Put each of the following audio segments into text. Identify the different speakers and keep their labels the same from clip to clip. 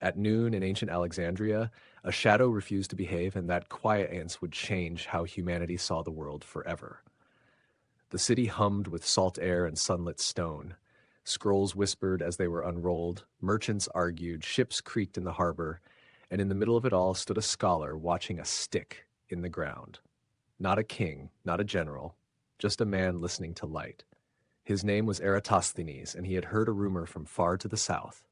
Speaker 1: At noon in ancient Alexandria, a shadow refused to behave, and that quietance would change how humanity saw the world forever. The city hummed with salt air and sunlit stone. Scrolls whispered as they were unrolled, merchants argued, ships creaked in the harbor, and in the middle of it all stood a scholar watching a stick in the ground. Not a king, not a general, just a man listening to light. His name was Eratosthenes, and he had heard a rumor from far to the south.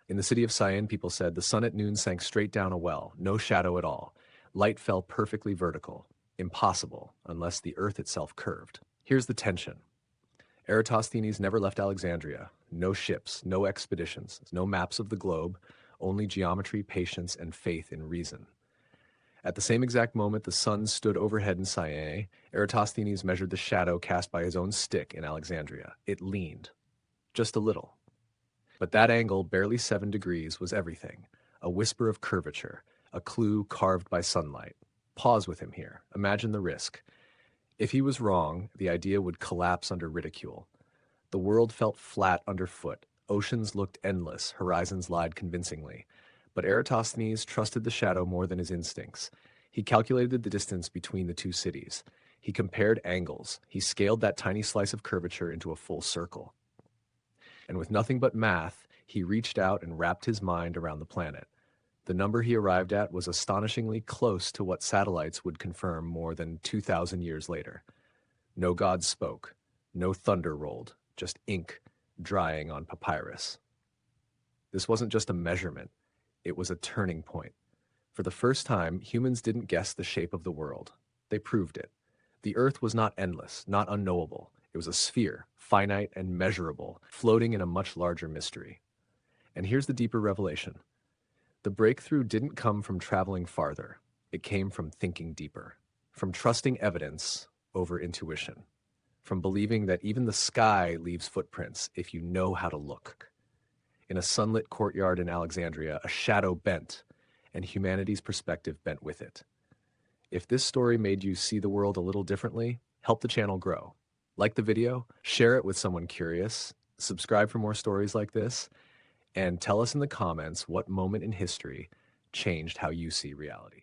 Speaker 1: In the city of Syene, people said the sun at noon sank straight down a well, no shadow at all. Light fell perfectly vertical, impossible unless the earth itself curved. Here's the tension. Eratosthenes never left Alexandria. No ships, no expeditions, no maps of the globe, only geometry, patience, and faith in reason. At the same exact moment the sun stood overhead in Syene, Eratosthenes measured the shadow cast by his own stick in Alexandria. It leaned. Just a little. But that angle, barely 7 degrees, was everything. A whisper of curvature, a clue carved by sunlight. Pause with him here. Imagine the risk. If he was wrong, the idea would collapse under ridicule. The world felt flat underfoot. Oceans looked endless, horizons lied convincingly. But Eratosthenes trusted the shadow more than his instincts. He calculated the distance between the two cities. He compared angles. He scaled that tiny slice of curvature into a full circle. And with nothing but math, he reached out and wrapped his mind around the planet. The number he arrived at was astonishingly close to what satellites would confirm more than 2,000 years later. No god spoke. No thunder rolled. Just ink drying on papyrus. This wasn't just a measurement. It was a turning point. For the first time, humans didn't guess the shape of the world. They proved it. The Earth was not endless, not unknowable. It was a sphere, finite and measurable, floating in a much larger mystery. And here's the deeper revelation. The breakthrough didn't come from traveling farther. It came from thinking deeper, from trusting evidence over intuition, from believing that even the sky leaves footprints if you know how to look. In a sunlit courtyard in Alexandria, a shadow bent, and humanity's perspective bent with it. If this story made you see the world a little differently, help the channel grow. Like the video, share it with someone curious, subscribe for more stories like this, and tell us in the comments what moment in history changed how you see reality.